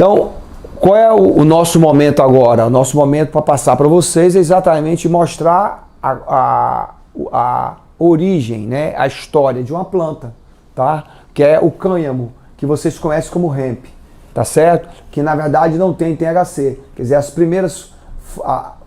Então, qual é o nosso momento agora? O nosso momento para passar para vocês é exatamente mostrar a origem, né, a história de uma planta, tá? Que é o cânhamo, que vocês conhecem como hemp, tá certo? Que na verdade não tem THC. Quer dizer, as primeiras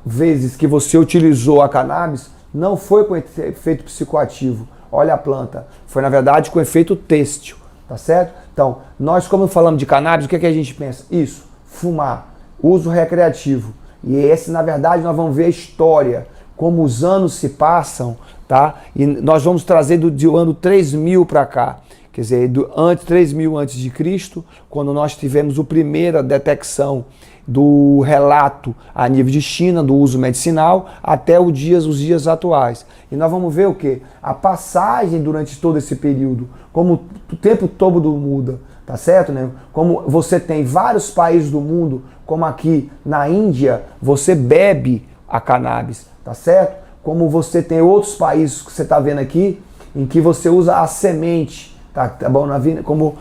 vezes que você utilizou a cannabis não foi com efeito psicoativo. Olha a planta. Foi na verdade com efeito têxtil, tá certo? Então, nós como falamos de cannabis, o que é que a gente pensa? Isso, fumar, uso recreativo. E esse, na verdade, nós vamos ver a história, como os anos se passam, tá? E nós vamos trazer do ano 3000 para cá. Quer dizer, antes 3000 antes de Cristo, quando nós tivemos a primeira detecção do relato a nível de China, do uso medicinal, até os dias atuais. E nós vamos ver o quê? A passagem durante todo esse período, como o tempo todo muda, tá certo, né? Como você tem vários países do mundo, como aqui na Índia, você bebe a cannabis, tá certo? Como você tem outros países que você está vendo aqui, em que você usa a semente, tá bom? Como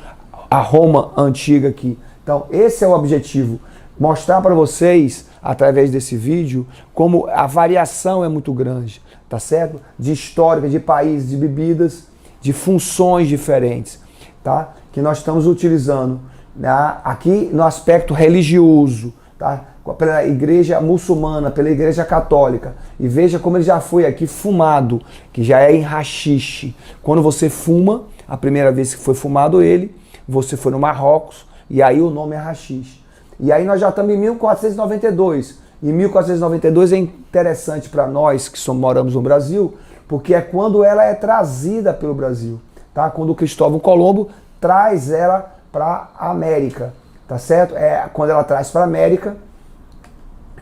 a Roma antiga aqui. Então, esse é o objetivo. Mostrar para vocês, através desse vídeo, como a variação é muito grande, tá certo? De história, de países, de bebidas, de funções diferentes, tá? Que nós estamos utilizando, né? Aqui no aspecto religioso, tá? Pela igreja muçulmana, pela igreja católica. E veja como ele já foi aqui fumado, que já é em haxixe. Quando você fuma, a primeira vez que foi fumado ele, você foi no Marrocos, e aí o nome é haxixe. E aí nós já estamos em 1492. E 1492 é interessante para nós que moramos no Brasil, porque é quando ela é trazida pelo Brasil, tá? Quando o Cristóvão Colombo traz ela para a América, tá certo? É quando ela traz para a América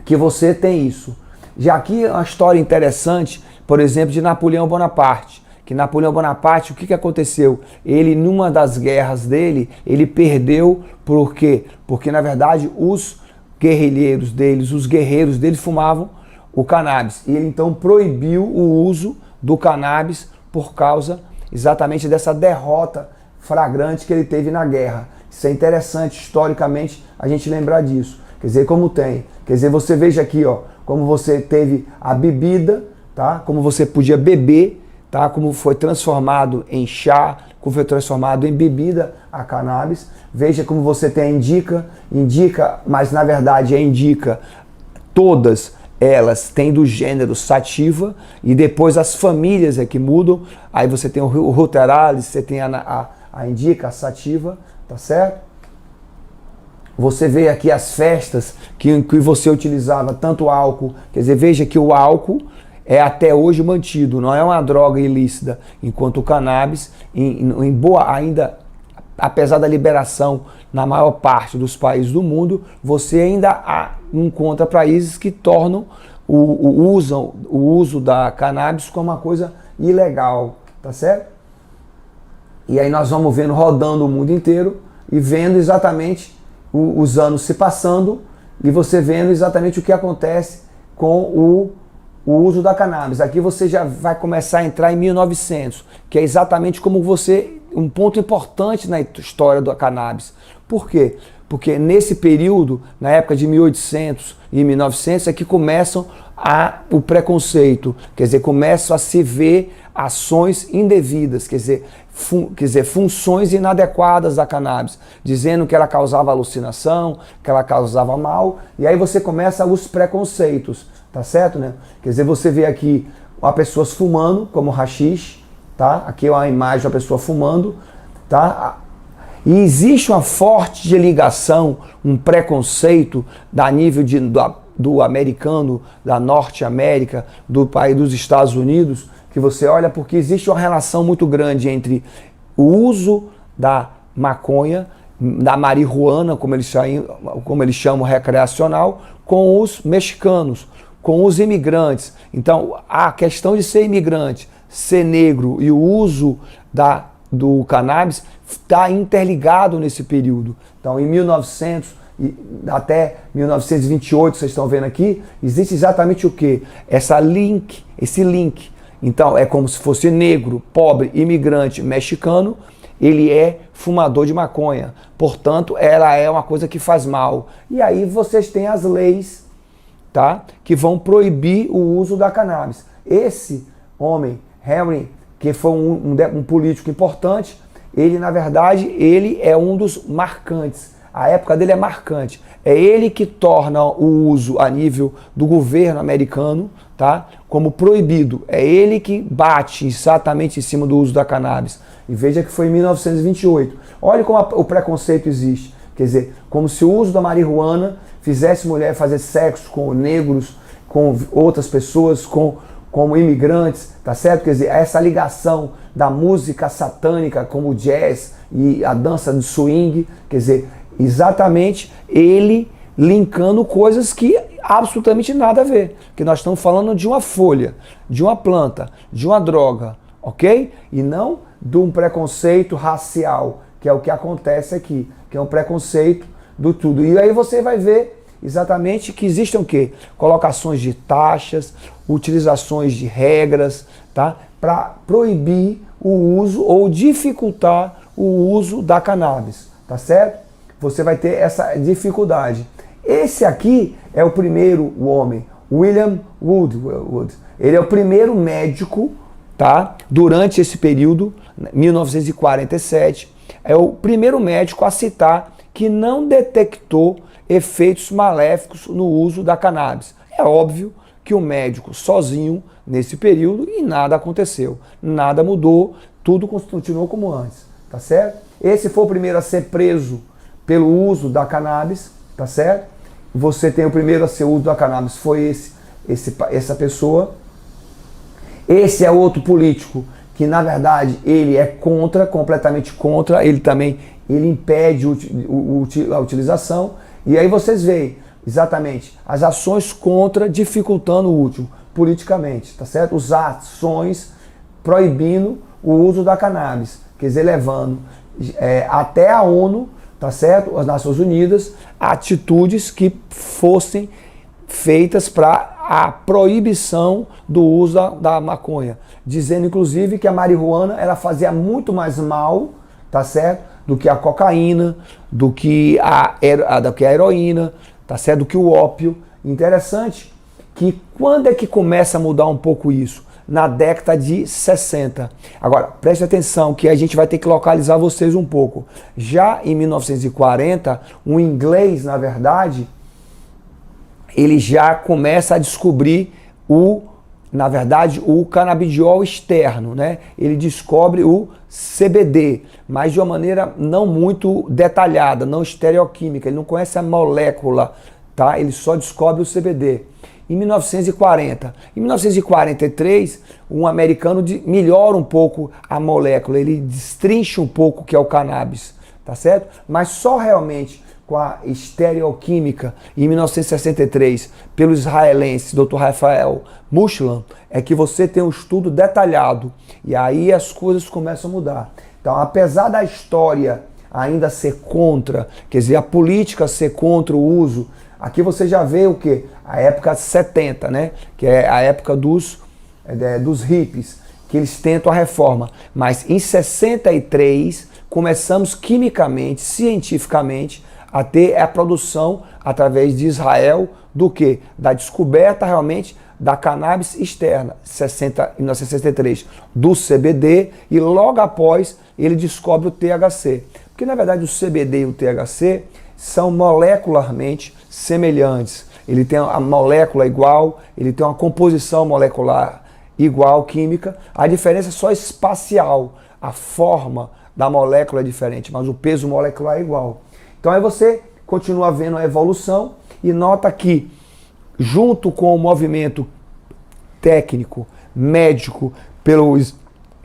que você tem isso. Já aqui uma história interessante, por exemplo, de Napoleão Bonaparte. Que Napoleão Bonaparte, o que aconteceu? Ele, numa das guerras dele, ele perdeu, por quê? Porque, na verdade, os guerrilheiros deles, os guerreiros deles fumavam o cannabis. E ele, então, proibiu o uso do cannabis por causa exatamente dessa derrota flagrante que ele teve na guerra. Isso é interessante, historicamente, a gente lembrar disso. Quer dizer, como tem. Quer dizer, você veja aqui, ó, como você teve a bebida, tá? Como você podia beber, tá? Como foi transformado em chá, como foi transformado em bebida a cannabis. Veja como você tem a indica, mas na verdade a indica, todas elas têm do gênero sativa, e depois as famílias é que mudam. Aí você tem o ruteralis, você tem a indica, a sativa, tá certo? Você vê aqui as festas que você utilizava tanto álcool, quer dizer, veja que o álcool é até hoje mantido, não é uma droga ilícita, enquanto o cannabis, em boa ainda, apesar da liberação na maior parte dos países do mundo, você ainda encontra países que tornam o uso da cannabis como uma coisa ilegal, tá certo? E aí nós vamos vendo, rodando o mundo inteiro e vendo exatamente os anos se passando, e você vendo exatamente o que acontece com o uso da cannabis. Aqui você já vai começar a entrar em 1900, que é exatamente como um ponto importante na história da cannabis. Por quê? Porque nesse período, na época de 1800 e 1900, é que começam o preconceito, quer dizer, começam a se ver ações indevidas, quer dizer, funções inadequadas da cannabis, dizendo que ela causava alucinação, que ela causava mal, e aí você começa os preconceitos, tá certo, né? Quer dizer, você vê aqui uma pessoa fumando, como haxixe, tá? Aqui é uma imagem de uma pessoa fumando, tá? E existe uma forte ligação, um preconceito da nível do americano, da Norte América, do país dos Estados Unidos, que você olha, porque existe uma relação muito grande entre o uso da maconha, da marihuana, como eles chamam recreacional, com os mexicanos, com os imigrantes. Então, a questão de ser imigrante, ser negro e o uso do cannabis está interligado nesse período. Então, em 1900 até 1928, vocês estão vendo aqui, existe exatamente o quê? Esse link. Então, é como se fosse negro, pobre, imigrante, mexicano, ele é fumador de maconha. Portanto, ela é uma coisa que faz mal. E aí vocês têm as leis, tá, que vão proibir o uso da cannabis. Esse homem, Henry, que foi um político importante, ele, na verdade, ele é um dos marcantes. A época dele é marcante. É ele que torna o uso a nível do governo americano, tá, como proibido. É ele que bate exatamente em cima do uso da cannabis. E veja que foi em 1928. Olha como o preconceito existe. Quer dizer, como se o uso da marihuana fizesse mulher fazer sexo com negros, com outras pessoas, como imigrantes, tá certo? Quer dizer, essa ligação da música satânica como o jazz e a dança de swing, quer dizer, exatamente ele linkando coisas que absolutamente nada a ver. Que nós estamos falando de uma folha, de uma planta, de uma droga, ok? E não de um preconceito racial, que é o que acontece aqui, que é um preconceito do tudo. E aí você vai ver exatamente que existem o quê? Colocações de taxas, utilizações de regras, tá? Para proibir o uso ou dificultar o uso da cannabis, tá certo? Você vai ter essa dificuldade. Esse aqui é o primeiro homem, William Woodward. Ele é o primeiro médico, tá? Durante esse período, 1947, é o primeiro médico a citar que não detectou efeitos maléficos no uso da cannabis. É óbvio que o médico sozinho, nesse período, e nada aconteceu. Nada mudou, tudo continuou como antes, tá certo? Esse foi o primeiro a ser preso pelo uso da cannabis, tá certo? Você tem o primeiro a ser uso da cannabis, foi essa pessoa. Esse é outro político que, na verdade, ele é contra, completamente contra, ele impede a utilização. E aí vocês veem exatamente as ações contra, dificultando o último, politicamente, tá certo? As ações proibindo o uso da cannabis, quer dizer, levando até a ONU, tá certo? As Nações Unidas, atitudes que fossem feitas para a proibição do uso da maconha, dizendo inclusive que a marihuana ela fazia muito mais mal, tá certo? Do que a cocaína, do que a heroína, tá certo? Do que o ópio. Interessante que quando é que começa a mudar um pouco isso? Na década de 60. Agora, preste atenção que a gente vai ter que localizar vocês um pouco. Já em 1940, o inglês, na verdade, ele já começa a descobrir o canabidiol externo, né? Ele descobre o CBD, mas de uma maneira não muito detalhada, não estereoquímica. Ele não conhece a molécula, tá? Ele só descobre o CBD. Em 1940. Em 1943, um americano melhora um pouco a molécula, ele destrincha um pouco o que é o cannabis, tá certo? Mas só realmente com a estereoquímica, em 1963, pelo israelense Dr. Rafael Mechoulam, é que você tem um estudo detalhado, e aí as coisas começam a mudar. Então, apesar da história ainda ser contra, quer dizer, a política ser contra o uso, aqui você já vê o quê? A época 70, né? Que é a época dos hippies, que eles tentam a reforma. Mas em 63, começamos quimicamente, cientificamente, a ter a produção, através de Israel, do quê? Da descoberta realmente da cannabis externa, em 1963, do CBD, e logo após ele descobre o THC. Porque na verdade o CBD e o THC são molecularmente semelhantes. Ele tem a molécula igual, ele tem uma composição molecular igual, química. A diferença é só espacial. A forma da molécula é diferente, mas o peso molecular é igual. Então aí você continua vendo a evolução e nota que, junto com o movimento técnico, médico, pelo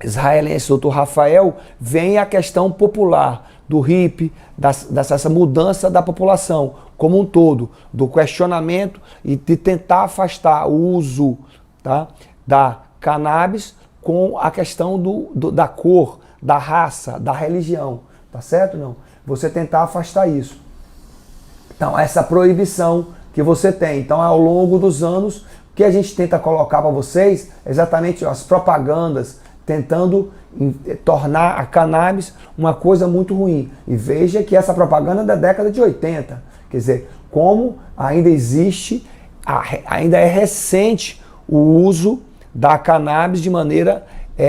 israelense Dr. Rafael, vem a questão popular do hippie, dessa mudança da população como um todo, do questionamento e de tentar afastar o uso, tá, da cannabis com a questão da cor, da raça, da religião, tá certo? Não. Você tentar afastar isso. Então, essa proibição que você tem. Então, ao longo dos anos, o que a gente tenta colocar para vocês é exatamente as propagandas, tentando tornar a cannabis uma coisa muito ruim. E veja que essa propaganda é da década de 80. Quer dizer, como ainda existe, ainda é recente o uso da cannabis de maneira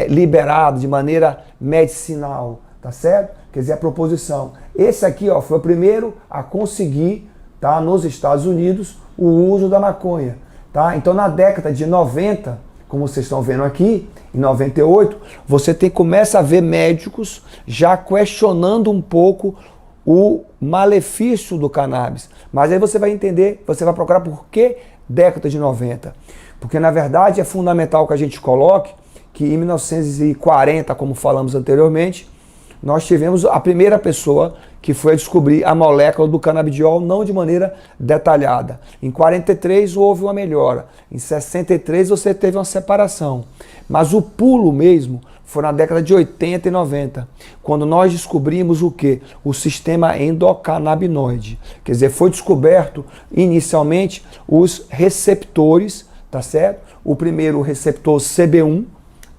liberada, de maneira medicinal, tá certo? Quer dizer, a proposição. Esse aqui, ó, foi o primeiro a conseguir, tá, nos Estados Unidos, o uso da maconha, tá? Então, na década de 90, como vocês estão vendo aqui, em 98, você começa a ver médicos já questionando um pouco o malefício do cannabis. Mas aí você vai entender, você vai procurar por que década de 90. Porque, na verdade, é fundamental que a gente coloque que em 1940, como falamos anteriormente, nós tivemos a primeira pessoa que foi a descobrir a molécula do canabidiol, não de maneira detalhada. Em 43 houve uma melhora, em 63 você teve uma separação. Mas o pulo mesmo foi na década de 80 e 90, quando nós descobrimos o quê? O sistema endocannabinoide. Quer dizer, foi descoberto inicialmente os receptores, tá certo? O primeiro, o receptor CB1,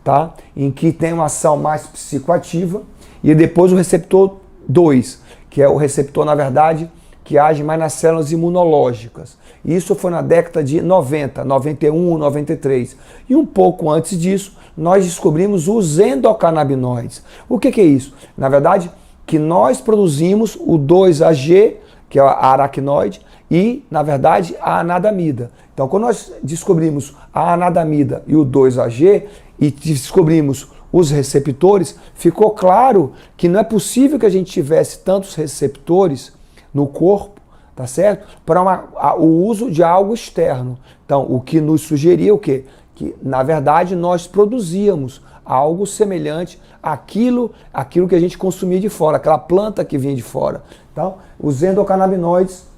tá? Em que tem uma ação mais psicoativa, e depois o receptor 2, que é o receptor, na verdade, que age mais nas células imunológicas. Isso foi na década de 90, 91, 93. E um pouco antes disso, nós descobrimos os endocannabinoides. O que é isso? Na verdade, que nós produzimos o 2-AG, que é a aracnoide, e, na verdade, a anadamida. Então, quando nós descobrimos a anadamida e o 2-AG, e descobrimos os receptores, ficou claro que não é possível que a gente tivesse tantos receptores no corpo, tá certo? Para o uso de algo externo. Então, o que nos sugeria o quê? Que, na verdade, nós produzíamos algo semelhante àquilo que a gente consumia de fora, aquela planta que vinha de fora. Então, os endocannabinoides,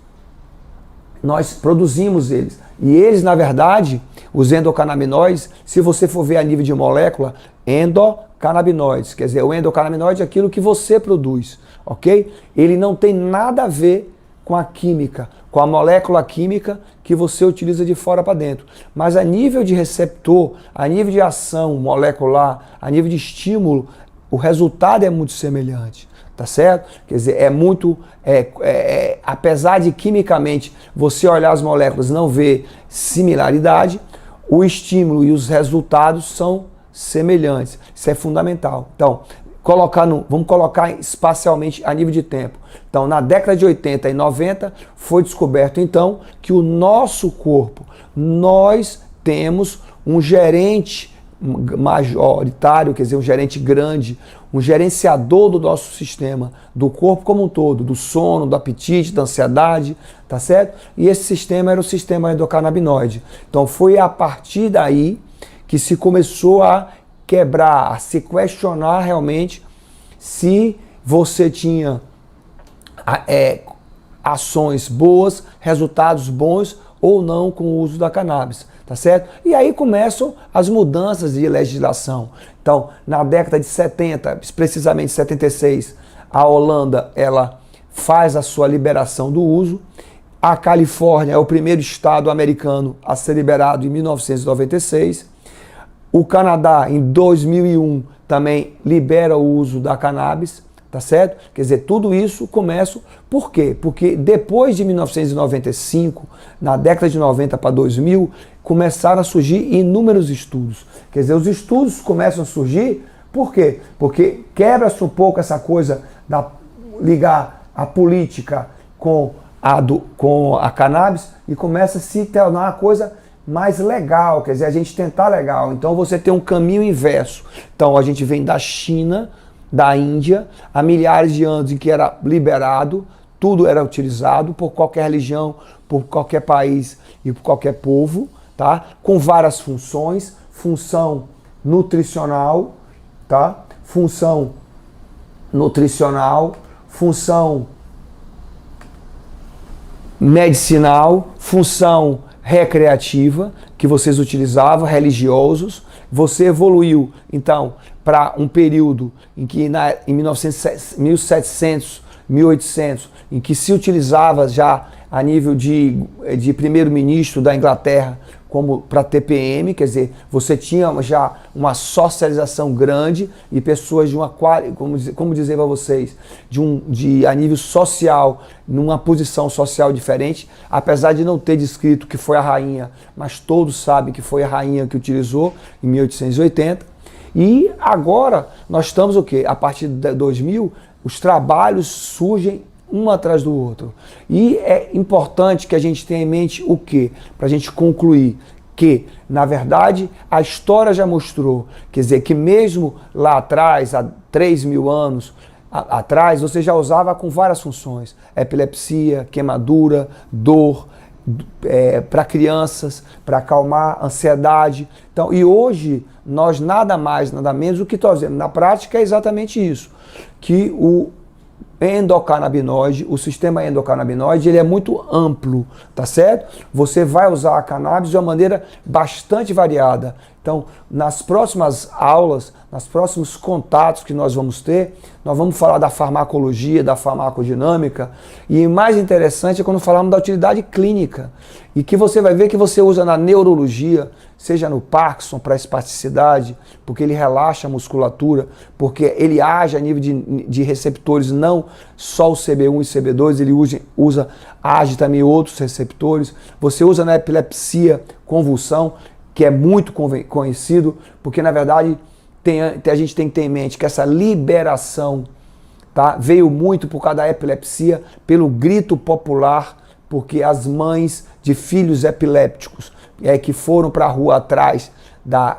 nós produzimos eles. E eles, na verdade, os endocannabinoides, se você for ver a nível de molécula, endocannabinoides, quer dizer, o endocannabinoide é aquilo que você produz, ok? Ele não tem nada a ver com a química, com a molécula química que você utiliza de fora para dentro. Mas a nível de receptor, a nível de ação molecular, a nível de estímulo, o resultado é muito semelhante. Tá certo? Quer dizer, apesar de quimicamente você olhar as moléculas e não ver similaridade, o estímulo e os resultados são semelhantes. Isso é fundamental. Então, vamos colocar espacialmente a nível de tempo. Então, na década de 80 e 90, foi descoberto então que o nosso corpo, nós temos um gerente majoritário, quer dizer, um gerente grande, um gerenciador do nosso sistema, do corpo como um todo, do sono, do apetite, da ansiedade, tá certo? E esse sistema era o sistema endocannabinoide. Então foi a partir daí que se começou a quebrar, a se questionar realmente se você tinha ações boas, resultados bons ou não com o uso da cannabis. Tá certo? E aí começam as mudanças de legislação. Então, na década de 70, precisamente 76, a Holanda ela faz a sua liberação do uso. A Califórnia é o primeiro estado americano a ser liberado em 1996. O Canadá, em 2001, também libera o uso da cannabis. Tá certo? Quer dizer, tudo isso começa... Por quê? Porque depois de 1995, na década de 90 para 2000, começaram a surgir inúmeros estudos. Quer dizer, os estudos começam a surgir, por quê? Porque quebra-se um pouco essa coisa da ligar a política com a cannabis e começa a se tornar uma coisa mais legal, quer dizer, a gente tentar legal. Então você tem um caminho inverso. Então a gente vem da China, da Índia, há milhares de anos em que era liberado, tudo era utilizado por qualquer religião, por qualquer país e por qualquer povo, tá? Com várias funções, função nutricional, tá? Função medicinal, função recreativa, que vocês utilizavam, religiosos. Você evoluiu, então, para um período em que em 1700, 1800, em que se utilizava já a nível de primeiro-ministro da Inglaterra como para TPM, quer dizer, você tinha já uma socialização grande e pessoas de uma, como dizer para vocês, a nível social, numa posição social diferente, apesar de não ter descrito que foi a rainha, mas todos sabem que foi a rainha que utilizou em 1880. E agora nós estamos o quê? A partir de 2000, os trabalhos surgem um atrás do outro. E é importante que a gente tenha em mente o quê? Para a gente concluir que, na verdade, a história já mostrou, quer dizer, que mesmo lá atrás, há 3.000 anos atrás, você já usava com várias funções. Epilepsia, queimadura, dor, para crianças, para acalmar ansiedade. Então, e hoje, nós nada mais, nada menos, o que estou dizendo na prática é exatamente isso, que o endocannabinoide, o sistema endocannabinoide, ele é muito amplo, tá certo? Você vai usar a cannabis de uma maneira bastante variada. Então, nas próximas aulas, nos próximos contatos que nós vamos ter, nós vamos falar da farmacologia, da farmacodinâmica, e mais interessante é quando falamos da utilidade clínica, e que você vai ver que você usa na neurologia, seja no Parkinson para espasticidade, porque ele relaxa a musculatura, porque ele age a nível de receptores, não só o CB1 e CB2, ele age também outros receptores. Você usa na epilepsia, convulsão, que é muito conhecido, porque na verdade a gente tem que ter em mente que essa liberação, tá, veio muito por causa da epilepsia, pelo grito popular, porque as mães de filhos epilépticos que foram para a rua atrás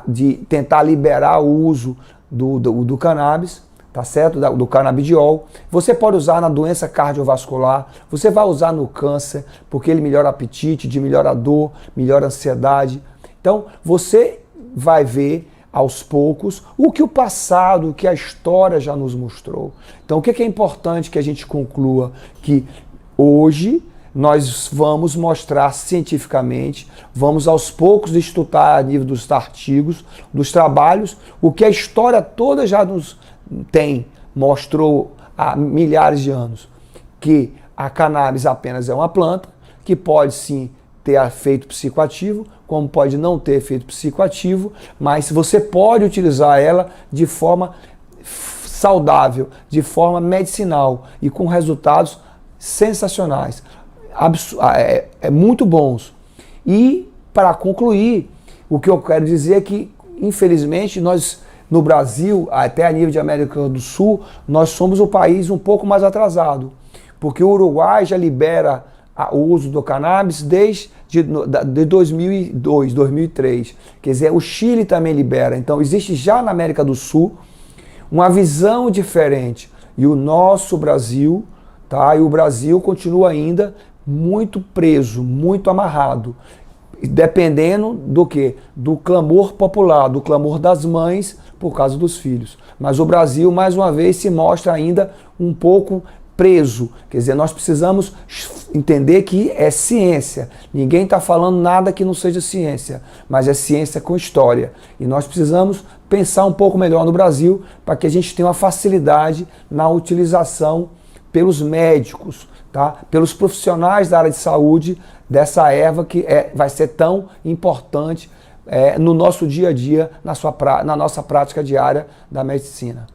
de tentar liberar o uso do cannabis, tá certo? Do canabidiol. Você pode usar na doença cardiovascular, você vai usar no câncer, porque ele melhora o apetite, melhora a dor, melhora a ansiedade. Então, você vai ver aos poucos o que o passado, o que a história já nos mostrou. Então, o que é importante que a gente conclua? Que hoje nós vamos mostrar cientificamente, vamos aos poucos estudar a nível dos artigos, dos trabalhos, o que a história toda já nos mostrou há milhares de anos, que a cannabis apenas é uma planta, que pode sim ter efeito psicoativo, como pode não ter efeito psicoativo, mas você pode utilizar ela de forma saudável, de forma medicinal e com resultados sensacionais. Muito bons. E, para concluir, o que eu quero dizer é que, infelizmente, nós, no Brasil, até a nível de América do Sul, nós somos o país um pouco mais atrasado, porque o Uruguai já libera o uso do cannabis desde 2002, 2003. Quer dizer, o Chile também libera. Então, existe já na América do Sul uma visão diferente. E o nosso Brasil, tá? E o Brasil continua ainda muito preso, muito amarrado, dependendo do quê? Do clamor popular, do clamor das mães por causa dos filhos. Mas o Brasil, mais uma vez, se mostra ainda um pouco preso. Quer dizer, nós precisamos entender que é ciência. Ninguém está falando nada que não seja ciência, mas é ciência com história. E nós precisamos pensar um pouco melhor no Brasil para que a gente tenha uma facilidade na utilização pelos médicos, tá? Pelos profissionais da área de saúde dessa erva que vai ser tão importante no nosso dia a dia, na nossa prática diária da medicina.